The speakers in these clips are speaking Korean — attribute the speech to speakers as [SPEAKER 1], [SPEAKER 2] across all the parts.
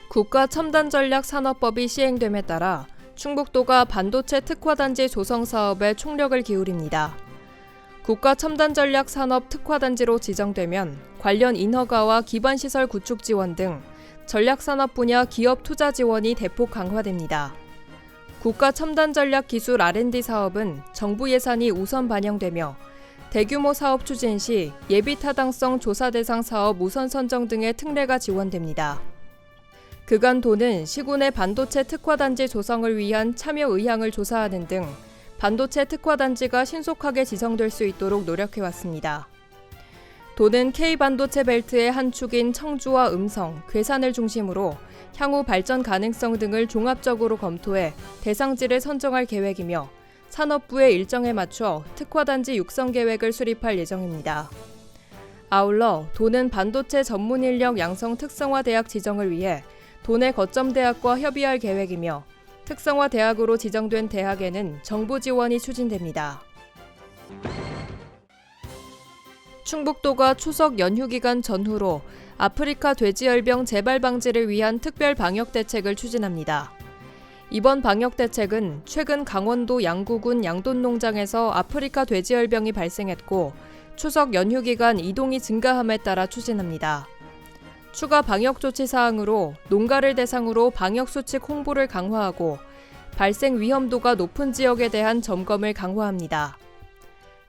[SPEAKER 1] 국가첨단전략산업법이 시행됨에 따라 충북도가 반도체 특화단지 조성 사업에 총력을 기울입니다. 국가첨단전략산업 특화단지로 지정되면 관련 인허가와 기반시설 구축 지원 등 전략산업 분야 기업 투자 지원이 대폭 강화됩니다. 국가첨단전략기술 R&D 사업은 정부 예산이 우선 반영되며 대규모 사업 추진 시 예비타당성 조사 대상 사업 우선 선정 등의 특례가 지원됩니다. 그간 도는 시군의 반도체 특화단지 조성을 위한 참여 의향을 조사하는 등 반도체 특화단지가 신속하게 지정될 수 있도록 노력해왔습니다. 도는 K반도체 벨트의 한 축인 청주와 음성, 괴산을 중심으로 향후 발전 가능성 등을 종합적으로 검토해 대상지를 선정할 계획이며 산업부의 일정에 맞춰 특화단지 육성 계획을 수립할 예정입니다. 아울러 도는 반도체 전문 인력 양성 특성화 대학 지정을 위해 도내 거점 대학과 협의할 계획이며 특성화 대학으로 지정된 대학에는 정부 지원이 추진됩니다. 충북도가 추석 연휴 기간 전후로 아프리카 돼지열병 재발 방지를 위한 특별 방역 대책을 추진합니다. 이번 방역 대책은 최근 강원도 양구군 양돈농장에서 아프리카 돼지열병이 발생했고 추석 연휴 기간 이동이 증가함에 따라 추진합니다. 추가 방역 조치 사항으로 농가를 대상으로 방역 수칙 홍보를 강화하고 발생 위험도가 높은 지역에 대한 점검을 강화합니다.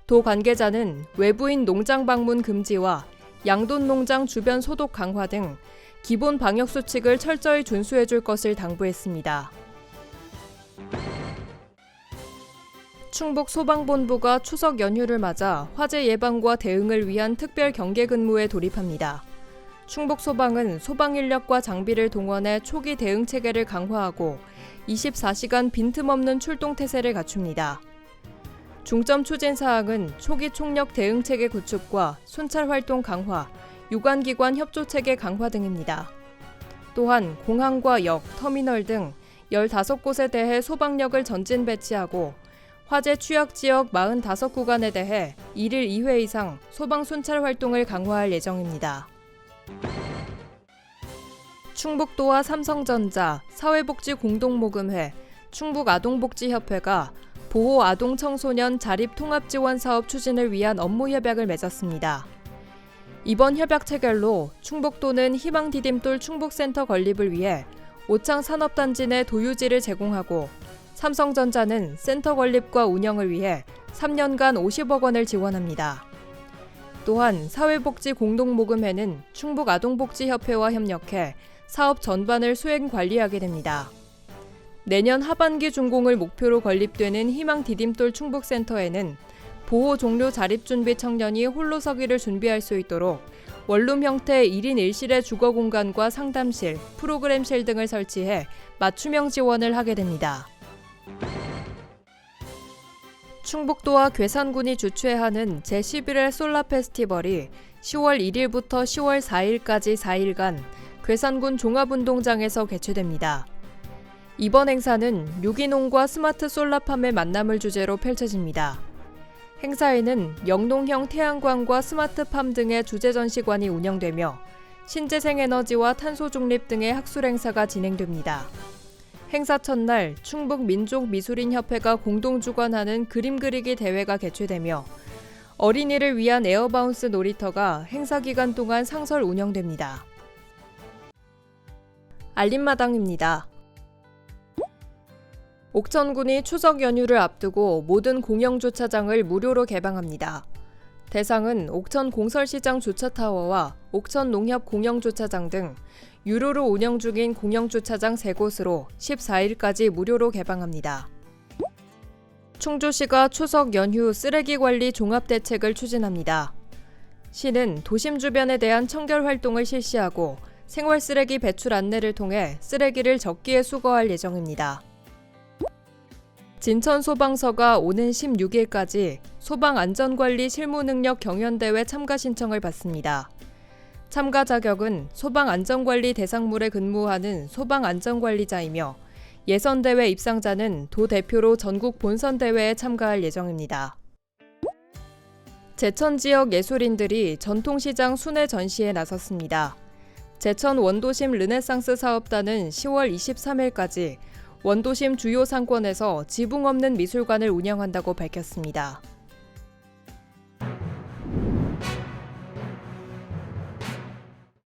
[SPEAKER 1] 도 관계자는 외부인 농장 방문 금지와 양돈 농장 주변 소독 강화 등 기본 방역 수칙을 철저히 준수해 줄 것을 당부했습니다. 충북 소방본부가 추석 연휴를 맞아 화재 예방과 대응을 위한 특별 경계 근무에 돌입합니다. 충북 소방은 소방 인력과 장비를 동원해 초기 대응 체계를 강화하고 24시간 빈틈없는 출동 태세를 갖춥니다. 중점 추진 사항은 초기 총력 대응 체계 구축과 순찰 활동 강화, 유관기관 협조 체계 강화 등입니다. 또한 공항과 역, 터미널 등 15곳에 대해 소방력을 전진 배치하고 화재 취약 지역 45구간에 대해 1일 2회 이상 소방 순찰 활동을 강화할 예정입니다. 충북도와 삼성전자, 사회복지공동모금회, 충북아동복지협회가 보호아동 청소년 자립통합지원사업 추진을 위한 업무협약을 맺었습니다. 이번 협약 체결로 충북도는 희망디딤돌 충북센터 건립을 위해 오창 산업단지 내 도유지를 제공하고 삼성전자는 센터 건립과 운영을 위해 3년간 50억 원을 지원합니다. 또한 사회복지공동모금회는 충북아동복지협회와 협력해 사업 전반을 수행 관리하게 됩니다. 내년 하반기 준공을 목표로 건립되는 희망디딤돌 충북센터에는 보호 종료 자립준비 청년이 홀로 서기를 준비할 수 있도록 원룸 형태 1인 1실의 주거 공간과 상담실, 프로그램실 등을 설치해 맞춤형 지원을 하게 됩니다. 충북도와 괴산군이 주최하는 제11회 솔라 페스티벌이 10월 1일부터 10월 4일까지 4일간 괴산군 종합운동장에서 개최됩니다. 이번 행사는 유기농과 스마트 솔라팜의 만남을 주제로 펼쳐집니다. 행사에는 영농형 태양광과 스마트팜 등의 주제 전시관이 운영되며 신재생에너지와 탄소중립 등의 학술 행사가 진행됩니다. 행사 첫날 충북민족미술인협회가 공동 주관하는 그림 그리기 대회가 개최되며 어린이를 위한 에어바운스 놀이터가 행사 기간 동안 상설 운영됩니다. 알림마당입니다. 옥천군이 추석 연휴를 앞두고 모든 공영주차장을 무료로 개방합니다. 대상은 옥천 공설시장 주차타워와 옥천 농협 공영주차장 등 유료로 운영 중인 공영주차장 3곳으로 14일까지 무료로 개방합니다. 충주시가 추석 연휴 쓰레기 관리 종합대책을 추진합니다. 시는 도심 주변에 대한 청결 활동을 실시하고 생활 쓰레기 배출 안내를 통해 쓰레기를 적기에 수거할 예정입니다. 진천소방서가 오는 16일까지 소방안전관리 실무능력 경연대회 참가 신청을 받습니다. 참가 자격은 소방안전관리 대상물에 근무하는 소방안전관리자이며 예선대회 입상자는 도 대표로 전국 본선대회에 참가할 예정입니다. 제천 지역 예술인들이 전통시장 순회 전시에 나섰습니다. 제천 원도심 르네상스 사업단은 10월 23일까지 원도심 주요 상권에서 지붕 없는 미술관을 운영한다고 밝혔습니다.